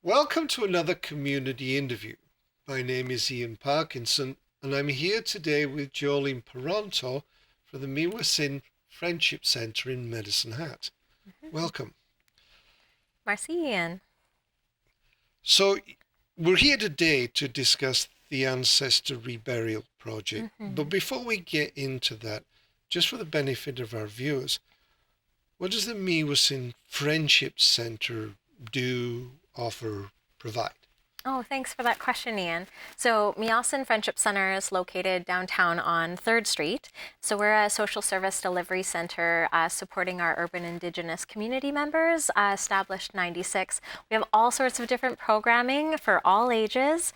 Welcome to another community interview. My name is Ian Parkinson, and I'm here today with Jolene Paronto for the Miwasin Friendship Centre in Medicine Hat. Mhm. Welcome. Marcian. So, we're here today to discuss the Ancestor Reburial Project. But hmm before we get into that, just for the benefit of our viewers, what does the Miwasin Friendship Centre do, offer, provide? Oh, thanks for that question, Ian. So, Meowson Friendship Center is located downtown on 3rd Street. So, we're a social service delivery center supporting our urban Indigenous community members, established 96. We have all sorts of different programming for all ages.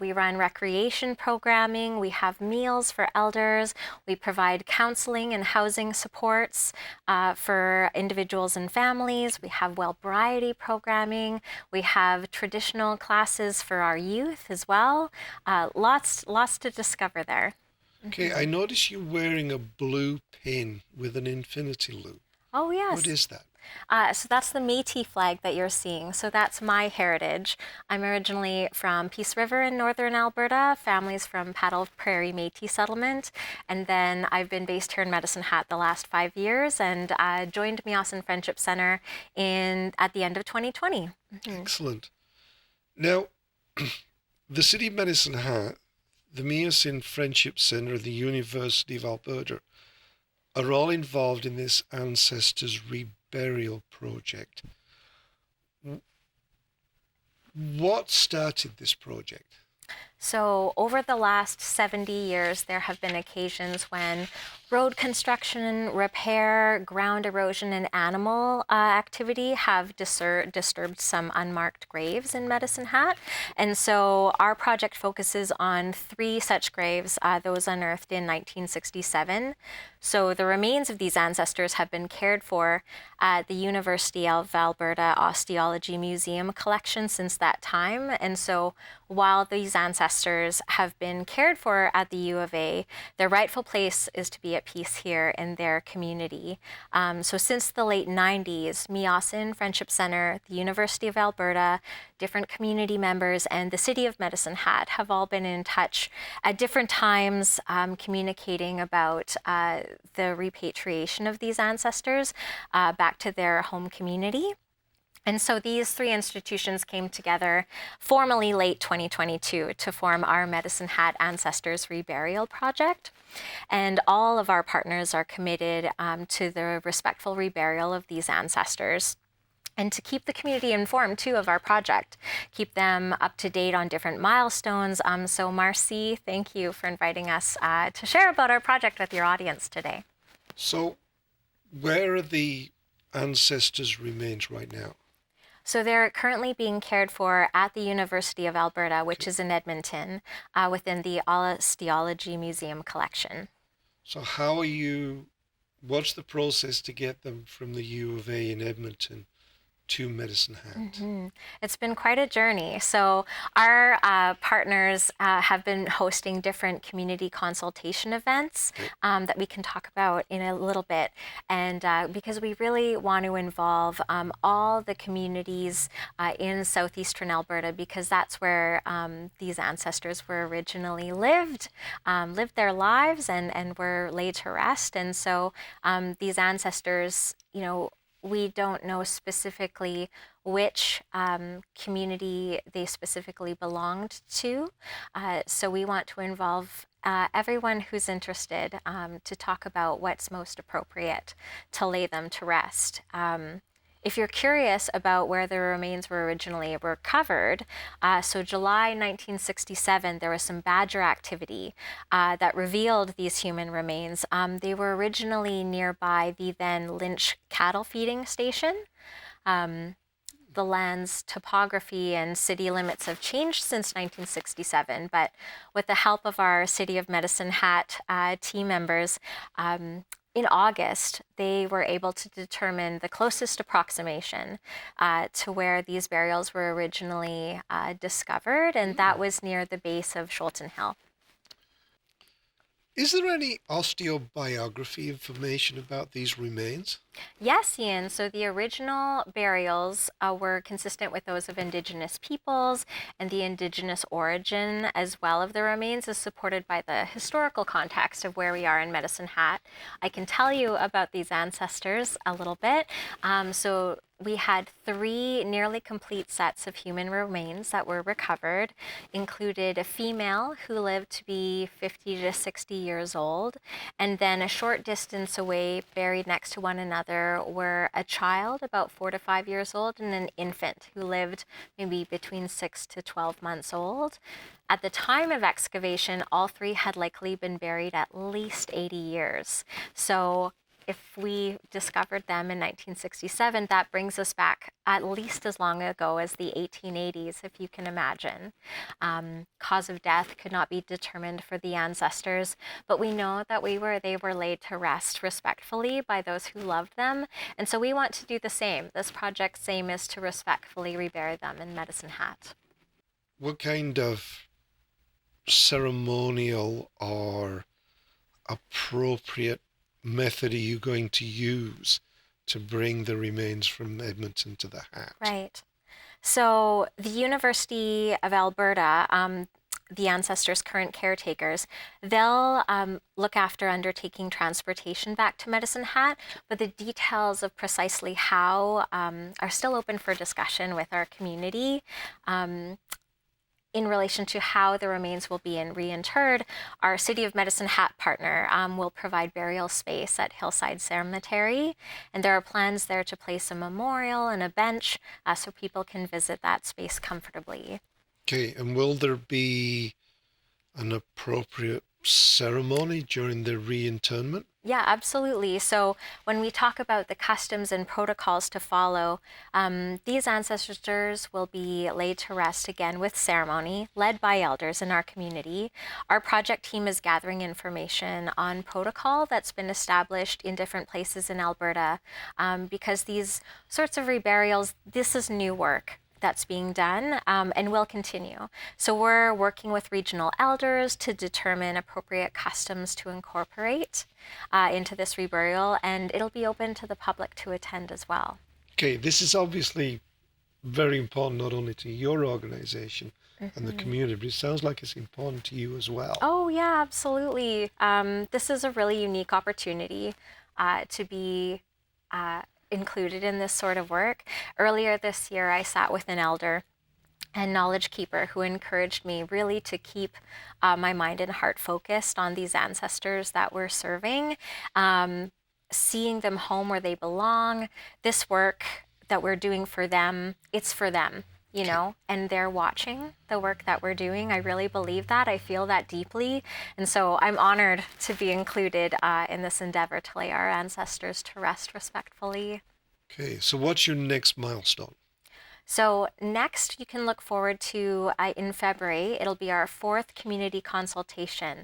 We run recreation programming, we have meals for elders, we provide counseling and housing supports for individuals and families. We have well-variety programming. We have traditional classes for our youth as well. Lots to discover there. Okay, I notice you're wearing a blue pin with an infinity loop. Oh, What yes. is that? So that's the Métis flag that you're seeing. So that's my heritage. I'm originally from Peace River in northern Alberta, families from Paddle Prairie Métis settlement. And then I've been based here in Medicine Hat the last 5 years and joined Meowson Friendship Center at the end of 2020. Excellent. Now, the City of Medicine Hat, the Meosin Friendship Centre, the University of Alberta are all involved in this Ancestors Reburial project. What started this project? So, over the last 70 years, there have been occasions when road construction, repair, ground erosion, and animal activity have disturbed some unmarked graves in Medicine Hat. And so, our project focuses on 3 such graves, those unearthed in 1967. So, the remains of these ancestors have been cared for at the University of Alberta Osteology Museum collection since that time. And so, while these ancestors have been cared for at the U of A, their rightful place is to be at peace here in their community. So since the late 90s, Meowson Friendship Center, the University of Alberta, different community members, and the City of Medicine Hat have all been in touch at different times, communicating about the repatriation of these ancestors back to their home community. And so these 3 institutions came together formally late 2022 to form our Medicine Hat Ancestors Reburial Project. And all of our partners are committed to the respectful reburial of these ancestors. And to keep the community informed too of our project, keep them up to date on different milestones. So Marcy, thank you for inviting us to share about our project with your audience today. So, where are the ancestors' remains right now? So they're currently being cared for at the University of Alberta, which Okay. is in Edmonton, within the Osteology Museum collection. So, what's the process to get them from the U of A in Edmonton to Medicine Hat? hmm It's been quite a journey. So, our partners have been hosting different community consultation events Okay. that we can talk about in a little bit. And because we really want to involve all the communities in southeastern Alberta, because that's where these ancestors were originally lived their lives, and were laid to rest. And so, these ancestors, we don't know specifically which community they specifically belonged to. So we want to involve everyone who's interested to talk about what's most appropriate to lay them to rest. If you're curious about where the remains were originally recovered, so July 1967, there was some badger activity that revealed these human remains. They were originally nearby the then Lynch cattle feeding station. Um, the land's topography and city limits have changed since 1967, but with the help of our City of Medicine Hat team members, in August, they were able to determine the closest approximation to where these burials were originally discovered, and that Hmm. was near the base of Scholten Hill. Is there any osteobiography information about these remains? Yes, Ian. So the original burials were consistent with those of indigenous peoples, and the indigenous origin as well of the remains is supported by the historical context of where we are in Medicine Hat. I can tell you about these ancestors a little bit. So we had three nearly complete sets of human remains that were recovered, included a female who lived to be 50 to 60 years old, and then a short distance away, buried next to one another, were a child about 4 to 5 years old and an infant who lived maybe between 6 to 12 months old. At the time of excavation, all three had likely been buried at least 80 years. So if we discovered them in 1967, that brings us back at least as long ago as the 1880s, if you can imagine. Cause of death could not be determined for the ancestors, but we know that they were laid to rest respectfully by those who loved them, and so we want to do the same. This project's aim is to respectfully rebury them in Medicine Hat. What kind of ceremonial or appropriate method are you going to use to bring the remains from Edmonton to the Hat? Right. So the University of Alberta, the ancestors' current caretakers, they'll look after undertaking transportation back to Medicine Hat, but the details of precisely how are still open for discussion with our community. In relation to how the remains will be reinterred, our City of Medicine Hat partner will provide burial space at Hillside Cemetery, and there are plans there to place a memorial and a bench so people can visit that space comfortably. Okay, and will there be an appropriate ceremony during the reinterment? Yeah, absolutely. So when we talk about the customs and protocols to follow, these ancestors will be laid to rest again with ceremony, led by elders in our community. Our project team is gathering information on protocol that's been established in different places in Alberta, because these sorts of reburials, this is new work that's being done and will continue. So we're working with regional elders to determine appropriate customs to incorporate into this reburial, and it'll be open to the public to attend as well. Okay, this is obviously very important not only to your organization and the community, but it sounds like it's important to you as well. Oh, yeah, absolutely. This is a really unique opportunity to be included in this sort of work. Earlier this year, I sat with an elder and knowledge keeper who encouraged me really to keep my mind and heart focused on these ancestors that we're serving, seeing them home where they belong. This work that we're doing for them, it's for them, you know, and they're watching the work that we're doing. I really believe that. I feel that deeply. And so I'm honored to be included in this endeavor to lay our ancestors to rest respectfully. Okay, so what's your next milestone? So next, you can look forward to in February, it'll be our fourth community consultation.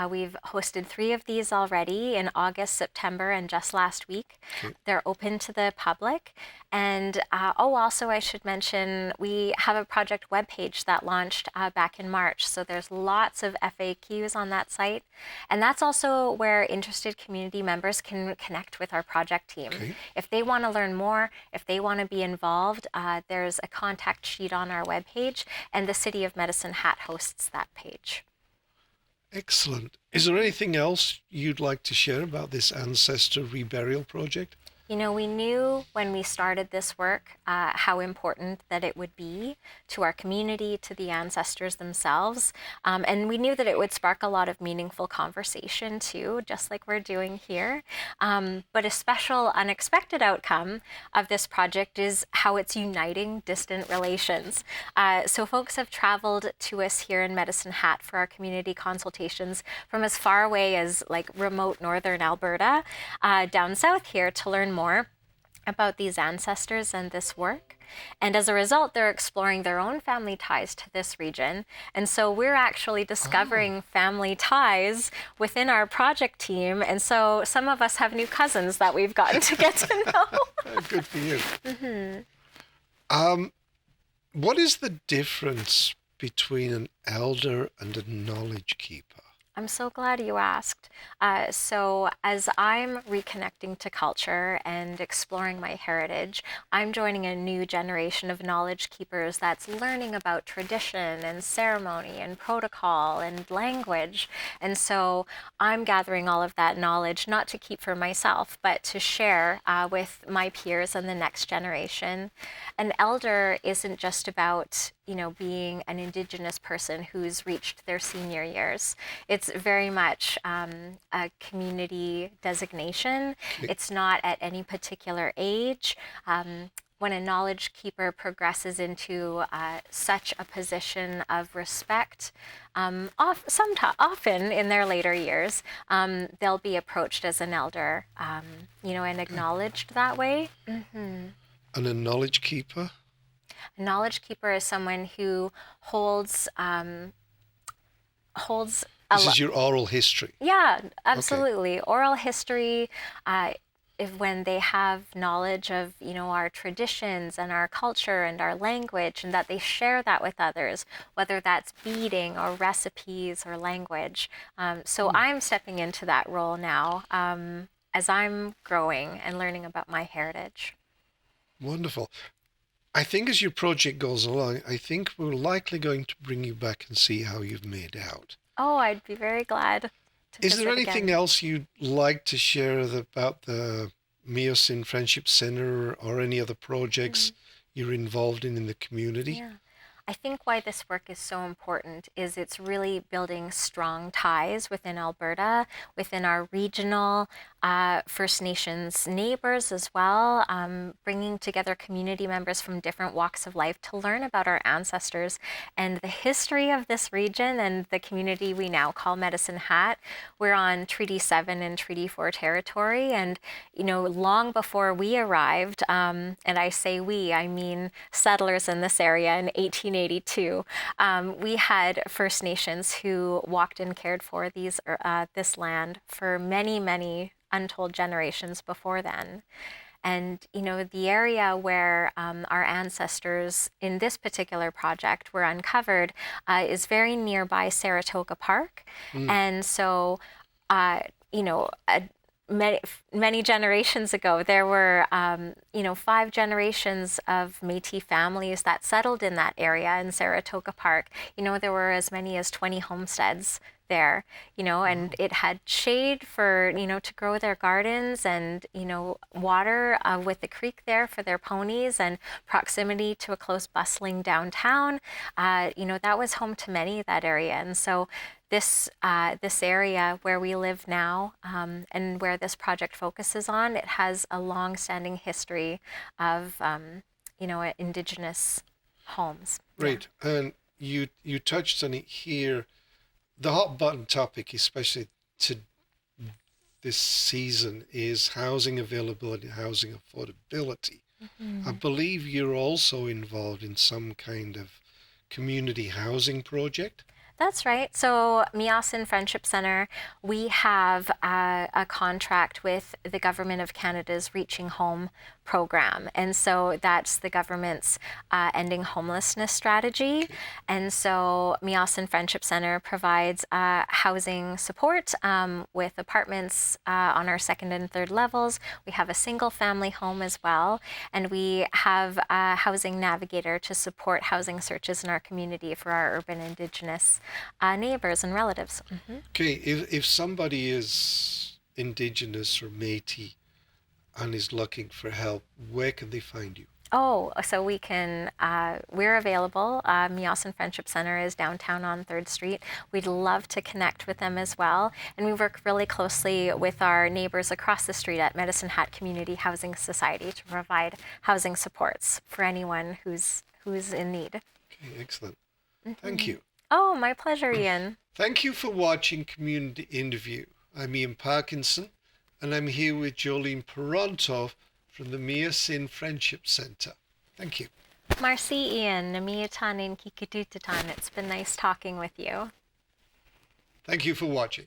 We've hosted 3 of these already in August, September, and just last week. Okay. They're open to the public. And also I should mention, we have a project webpage that launched back in March. So there's lots of FAQs on that site. And that's also where interested community members can connect with our project team. Okay. If they want to learn more, if they want to be involved, there's a contact sheet on our webpage, and the City of Medicine Hat hosts that page. Excellent. Is there anything else you'd like to share about this ancestor reburial project? You know, we knew when we started this work how important that it would be to our community, to the ancestors themselves. And we knew that it would spark a lot of meaningful conversation too, just like we're doing here. But a special unexpected outcome of this project is how it's uniting distant relations. So folks have traveled to us here in Medicine Hat for our community consultations from as far away as like remote northern Alberta down south here to learn more about these ancestors and this work. And as a result, they're exploring their own family ties to this region. And so we're actually discovering family ties within our project team. And so some of us have new cousins that we've gotten to get to know. Good for you. What is the difference between an elder and a knowledge keeper? I'm so glad you asked. So, as I'm reconnecting to culture and exploring my heritage, I'm joining a new generation of knowledge keepers that's learning about tradition and ceremony and protocol and language. And so, I'm gathering all of that knowledge not to keep for myself, but to share with my peers and the next generation. An elder isn't just about being an Indigenous person who's reached their senior years. It's very much a community designation. Okay. It's not at any particular age. When a knowledge keeper progresses into such a position of respect, often in their later years, they'll be approached as an elder, and acknowledged that way. Mm-hmm. And a knowledge keeper? A knowledge keeper is someone who holds a This is your oral history. yeah, Okay. absolutely. Oral history, if when they have knowledge of, our traditions and our culture and our language, and that they share that with others, whether that's beading or recipes or language. So I'm stepping into that role now, as I'm growing and learning about my heritage. Wonderful. I think as your project goes along, I think we're likely going to bring you back and see how you've made out. Oh, I'd be very glad to Is there visit anything again. else you'd like to share about the Miocene Friendship Center or any other projects you're involved in the community? Yeah. I think why this work is so important is it's really building strong ties within Alberta, within our regional First Nations neighbors as well, bringing together community members from different walks of life to learn about our ancestors and the history of this region and the community we now call Medicine Hat. We're on Treaty 7 and Treaty 4 territory, and long before we arrived, and I say we, I mean settlers in this area in 1882, we had First Nations who walked and cared for this land for many, many untold generations before then. And, the area where our ancestors in this particular project were uncovered is very nearby Saratoga Park. Mm. And so, you know, many generations ago, there were, 5 generations of Métis families that settled in that area in Saratoga Park. There were as many as 20 homesteads there, and it had shade for, to grow their gardens and, water with the creek there for their ponies and proximity to a close bustling downtown. That was home to many of that area. And so this area where we live now, and where this project focuses on, it has a long-standing history of, Indigenous homes. Great. Yeah. And you touched on it here. The hot button topic, especially to this season, is housing availability, housing affordability. Mm-hmm. I believe you're also involved in some kind of community housing project. That's right. So Miocene Friendship Center, we have a contract with the Government of Canada's Reaching Home program. And so that's the government's ending homelessness strategy. Okay. And so Miocene Friendship Center provides housing support with apartments on our second and third levels. We have a single family home as well. And we have a housing navigator to support housing searches in our community for our urban Indigenous neighbors and relatives. Mm-hmm. Okay, if somebody is Indigenous or Métis and is looking for help, where can they find you? Oh, so we're available. Miocene Friendship Center is downtown on 3rd Street. We'd love to connect with them as well. And we work really closely with our neighbors across the street at Medicine Hat Community Housing Society to provide housing supports for anyone who's in need. Okay, excellent. Mm-hmm. Thank you. Oh, my pleasure, Ian. Thank you for watching Community Interview. I'm Ian Parkinson, and I'm here with Jolene Peronto from the Miocene Friendship Center. Thank you. Marcy, Ian, Namiyatan and Kikututatan. It's been nice talking with you. Thank you for watching.